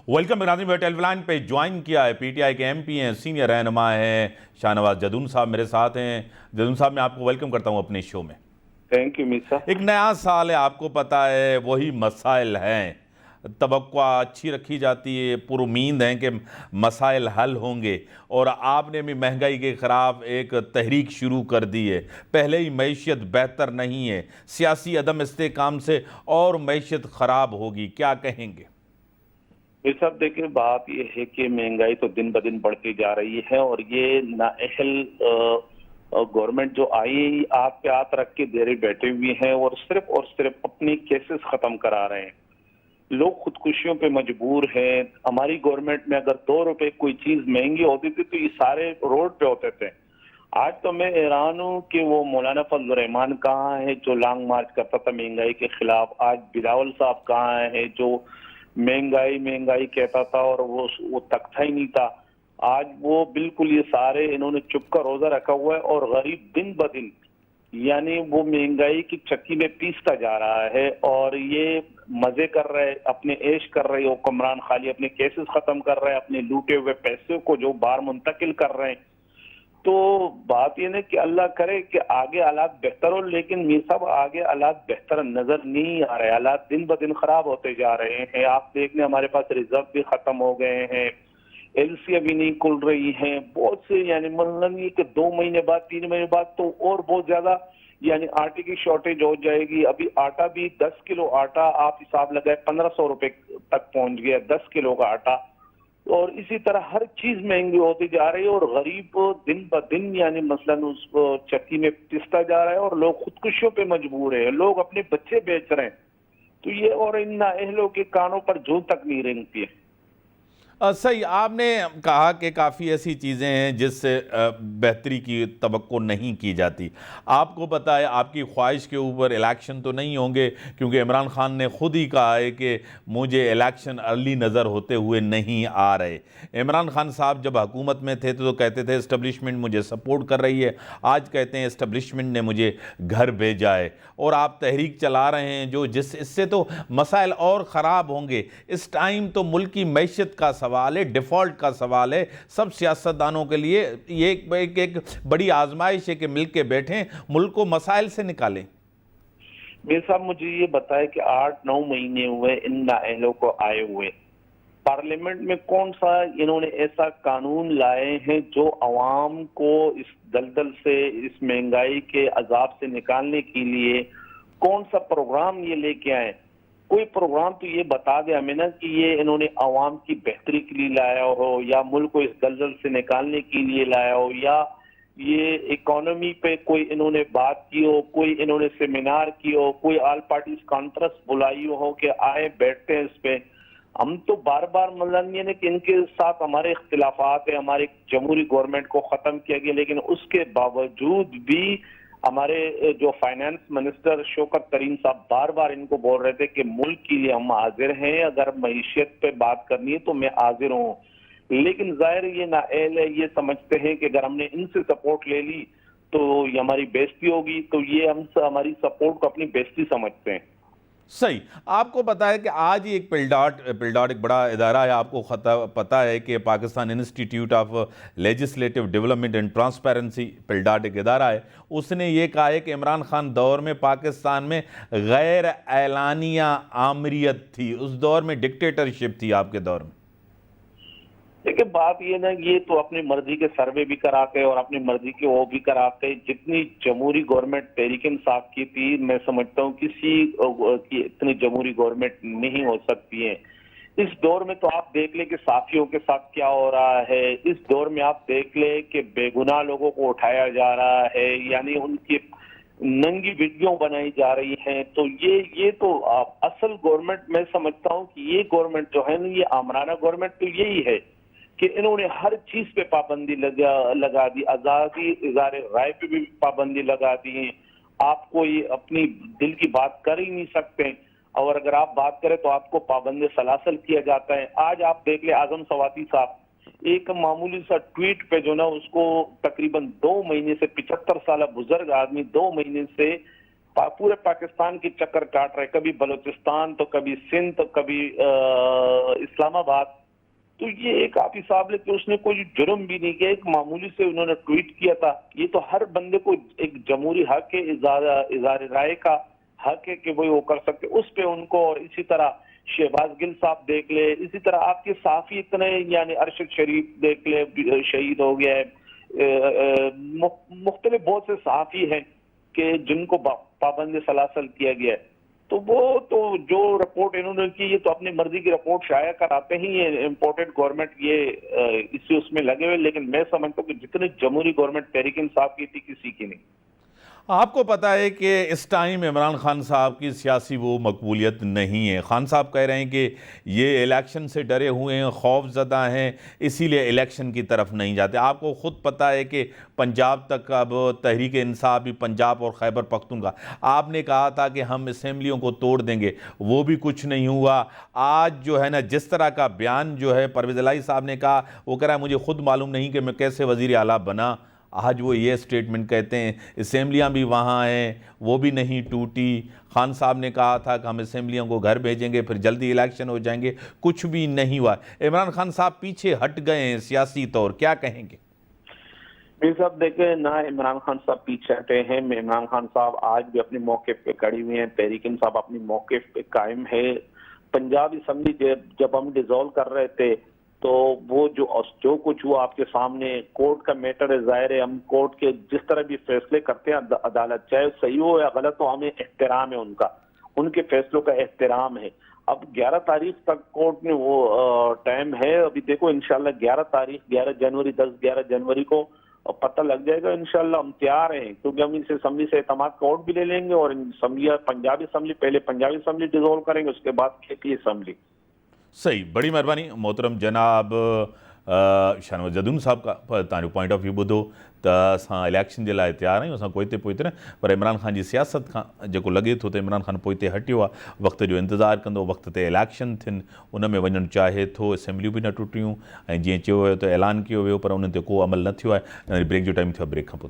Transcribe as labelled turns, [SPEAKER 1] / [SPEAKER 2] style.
[SPEAKER 1] Welcome. नाज़रीन में television पे ज्वाइन किया है पीटीआई के एमपी हैं, सीनियर रहनुमा हैं शाहनवाज जदून साहब मेरे साथ हैं। जदून साहब, मैं आपको वेलकम करता हूं अपने शो में।
[SPEAKER 2] Thank you Misa.
[SPEAKER 1] एक नया साल है, आपको पता है, वही मसाइल हैं, तवक्कुआ अच्छी रखी जाती है, पुरुमीद हैं कि मसाइल हल होंगे। और आपने भी महंगाई के ख़िलाफ़ एक तहरीक शुरू कर दी है। पहले ही मैशियत बेहतर नहीं है, सियासी अदम इस्तेकाम से और मैशियत ख़राब होगी, क्या कहेंगे?
[SPEAKER 2] साहब देखिए, बात यह है कि महंगाई तो दिन ब दिन बढ़ती जा रही है और ये नाअहल गवर्नमेंट जो आई आग पे हाथ रख के देरी बैठे हुए हैं और सिर्फ अपनी केसेस खत्म करा रहे हैं। लोग खुदकुशियों पे मजबूर हैं। हमारी गवर्नमेंट में अगर 2 रुपए कोई चीज महंगी होती थी तो ये सारे रोड पे होते थे। आज तो मैं हैरान हूँ कि वो मौलाना फजल रहमान कहाँ है जो लॉन्ग मार्च करता था महंगाई के खिलाफ। आज बिलावल साहब कहाँ है जो महंगाई महंगाई कहता था और वो तकता ही नहीं था। आज वो बिल्कुल ये सारे इन्होंने चुप का रोजा रखा हुआ है और गरीब दिन ब दिन यानी वो महंगाई की चक्की में पीसता जा रहा है और ये मजे कर रहे, अपने ऐश कर रहे। हुक्मरान खाली अपने केसेस खत्म कर रहे हैं, अपने लूटे हुए पैसे को जो बाहर मुंतकिल कर रहे हैं। तो बात ये ना कि अल्लाह करे कि आगे हालात बेहतर हो, लेकिन मीर साहब आगे हालात बेहतर नजर नहीं आ रहे। हालात दिन ब दिन खराब होते जा रहे हैं। आप देखने हमारे पास रिजर्व भी खत्म हो गए हैं, एलसी अभी नहीं खुल रही हैं, बहुत से यानी मतलब ये कि 2 महीने बाद 3 महीने बाद तो और बहुत ज्यादा यानी आटे की शॉर्टेज हो जाएगी। अभी आटा भी 10 किलो आटा आप हिसाब लगाए 1500 रुपए तक पहुंच गया 10 किलो का आटा। और इसी तरह हर चीज महंगी होती जा रही है और गरीब दिन ब दिन यानी मसलन उस चक्की में पिसता जा रहा है और लोग खुदकुशियों पे मजबूर है। लोग अपने बच्चे बेच रहे हैं। तो ये और इन नाअहलों के कानों पर जूं तक नहीं रेंगती है।
[SPEAKER 1] सही आपने कहा कि काफ़ी ऐसी चीज़ें हैं जिससे बेहतरी की तवक्को नहीं की जाती। आपको पता है, आपकी ख्वाहिश के ऊपर इलेक्शन तो नहीं होंगे, क्योंकि इमरान खान ने ख़ुद ही कहा है कि मुझे इलेक्शन अर्ली नज़र होते हुए नहीं आ रहे। इमरान खान साहब जब हुकूमत में थे तो कहते थे इस्टब्लिशमेंट मुझे सपोर्ट कर रही है, आज कहते हैं इस्टब्लिशमेंट ने मुझे घर भेजा है। और आप तहरीक चला रहे हैं जो इससे तो मसाइल और ख़राब होंगे। इस टाइम तो मुल्क की मैशियत का सवाल है, डिफ़ॉल्ट का सवाल है। सब सियासतदानों के लिए ये एक बड़ी आजमाइश है कि मिल के बैठें, मुल्क को मसाइल से निकालें।
[SPEAKER 2] मेरे साहब मुझे ये बताए कि 8-9 महीने हुए इन नाअहलों को आए हुए। पार्लियामेंट में कौन सा इन्होंने ऐसा कानून लाए हैं जो अवाम को इस दलदल से, इस महंगाई के अजाब से निकालने के लिए कौन सा प्रोग्राम ये लेके आए? कोई प्रोग्राम तो ये बता दे हमें ना कि ये इन्होंने अवाम की बेहतरी के लिए लाया हो या मुल्क को इस दलदल से निकालने के लिए लाया हो या ये इकोनॉमी पे कोई इन्होंने बात की हो, कोई इन्होंने सेमिनार की हो, कोई ऑल पार्टीज कॉन्फ्रेंस बुलाई हो कि आए बैठते हैं इस पे। हम तो बार बार मतलब ये ना कि इनके साथ हमारे इख्तिलाफात है, हमारी जमहूरी गवर्नमेंट को खत्म किया गया, लेकिन उसके बावजूद भी हमारे जो फाइनेंस मिनिस्टर शौकत तरीन साहब बार बार इनको बोल रहे थे कि मुल्क के लिए हम हाजिर हैं, अगर मईशियत पे बात करनी है तो मैं हाजिर हूँ। लेकिन जाहिर ये नाअहल है, ये समझते हैं कि अगर हमने इनसे सपोर्ट ले ली तो ये हमारी बेइज्जती होगी, तो ये हम हमारी सपोर्ट को अपनी बेइज्जती समझते हैं।
[SPEAKER 1] सही। आपको पता है कि आज ही एक पिलडॉट एक बड़ा इदारा है, आपको पता है कि Pakistan institute of legislative development and transparency, PILDAT एक इदारा है, उसने ये कहा है कि इमरान खान दौर में पाकिस्तान में गैर एलानिया आमरीत थी, उस दौर में डिक्टेटरशिप थी आपके दौर में।
[SPEAKER 2] देखिए बात ये ना, ये तो अपनी मर्जी के सर्वे भी कराते और अपनी मर्जी के वो भी कराते। जितनी जमहूरी गवर्नमेंट तहरीक इंसाफ की थी, मैं समझता हूँ किसी की इतनी जमहूरी गवर्नमेंट नहीं हो सकती है। इस दौर में तो आप देख ले कि साथियों के साथ क्या हो रहा है। इस दौर में आप देख ले कि बेगुनाह लोगों को उठाया जा रहा है, यानी उनकी नंगी वीडियो बनाई जा रही हैं। तो ये तो असल गवर्नमेंट मैं समझता हूँ कि ये गवर्नमेंट जो है ना, ये आमराना गवर्नमेंट तो यही है कि इन्होंने हर चीज पे पाबंदी लगा दी। आजादी इज़हार राय पे भी पाबंदी लगा दी है। आप कोई अपनी दिल की बात कर ही नहीं सकते और अगर आप बात करें तो आपको पाबंदी सलासल किया जाता है। आज आप देख ले आजम सवाती साहब एक मामूली सा ट्वीट पे जो ना उसको तकरीबन 2 महीने से 75 साल बुजुर्ग आदमी 2 महीने से پورے پاکستان کی چکر کاٹ رہے، کبھی بلوچستان تو کبھی سندھ تو کبھی اسلام آباد. تو یہ ایک آپ حساب لے کہ اس نے کوئی جرم بھی نہیں کیا، ایک معمولی سے انہوں نے ٹویٹ کیا تھا. یہ تو ہر بندے کو ایک جمہوری حق ہے، اظہار رائے کا حق ہے کہ وہ کر سکتے اس پہ ان کو. اور اسی طرح شہباز گل صاحب دیکھ لے، اسی طرح آپ کے صحافی اتنے، یعنی ارشد شریف دیکھ لے شہید ہو گیا ہے، مختلف بہت سے صحافی ہیں کہ جن کو پابند سلاسل کیا گیا ہے. تو وہ تو جو رپورٹ انہوں نے کی، یہ تو اپنی مرضی کی رپورٹ شائع کراتے ہی یہ امپورٹنٹ گورنمنٹ یہ اسی اس میں لگے ہوئے. لیکن میں سمجھتا ہوں کہ جتنی جمہوری گورنمنٹ تحریک انصاف کی تھی کسی کی نہیں.
[SPEAKER 1] آپ کو پتا ہے کہ اس ٹائم عمران خان صاحب کی سیاسی وہ مقبولیت نہیں ہے. خان صاحب کہہ رہے ہیں کہ یہ الیکشن سے ڈرے ہوئے ہیں، خوف زدہ ہیں، اسی لیے الیکشن کی طرف نہیں جاتے. آپ کو خود پتا ہے کہ پنجاب تک اب تحریک انصاف بھی پنجاب اور خیبر پختونخوا، آپ نے کہا تھا کہ ہم اسمبلیوں کو توڑ دیں گے، وہ بھی کچھ نہیں ہوا. آج جو ہے نا جس طرح کا بیان جو ہے پرویز الہی صاحب نے کہا، وہ کہہ رہا ہے مجھے خود معلوم نہیں کہ میں کیسے وزیر اعلیٰ بنا. آج وہ یہ سٹیٹمنٹ کہتے ہیں اسمبلیاں بھی وہاں ہیں، وہ بھی نہیں ٹوٹی. خان صاحب نے کہا تھا کہ ہم اسمبلیوں کو گھر بھیجیں گے، پھر جلدی الیکشن ہو جائیں گے، کچھ بھی نہیں ہوا. عمران خان صاحب پیچھے ہٹ گئے ہیں سیاسی طور، کیا کہیں گے؟
[SPEAKER 2] میر صاحب دیکھیں، نہ عمران خان صاحب پیچھے ہٹے ہیں. عمران خان صاحب آج بھی اپنے موقف پہ کھڑی ہوئے ہیں، تحریک انصاف اپنی موقف پہ قائم ہے. پنجاب اسمبلی جب ہم ڈیزالو کر رہے تھے تو وہ جو کچھ ہوا آپ کے سامنے، کورٹ کا میٹر ہے. ظاہر ہے ہم کورٹ کے جس طرح بھی فیصلے کرتے ہیں، عدالت چاہے صحیح ہو یا غلط ہو، ہمیں احترام ہے ان کے فیصلوں کا احترام ہے. اب 11 تاریخ تک کورٹ نے وہ ٹائم ہے. ابھی دیکھو انشاءاللہ 11 جنوری کو پتہ لگ جائے گا. انشاءاللہ ہم تیار ہیں، کیونکہ ہم اس اسمبلی سے اعتماد کا ووٹ بھی لے لیں گے. اور پنجاب اسمبلی پہلے پنجاب اسمبلی ڈیزالو کریں گے، اس کے بعد کھیتی اسمبلی.
[SPEAKER 1] صحیح، بڑی مہربانی محترم جناب شاہنواز جدون صاحب کا تانجو پوائنٹ آف ویو بدھو. त असां इलेक्शन जे लाइ तयारु आहियूं, असां पोइ ते पर इमरान ख़ान जी सियासत खां जेको लॻे थो त इमरान ख़ान पोइ ते हटियो आहे, वक़्त जो इंतज़ारु कंदो, वक़्त ते इलेक्शन थियनि, उन में वञणु चाहे थो. असेंबलियूं बि न टुटियूं ऐं जीअं चयो वियो त ऐलान कयो वियो पर उन ते को अमल न थियो आहे. ब्रेक जो टाइम थियो आहे, ब्रेक खां पोइ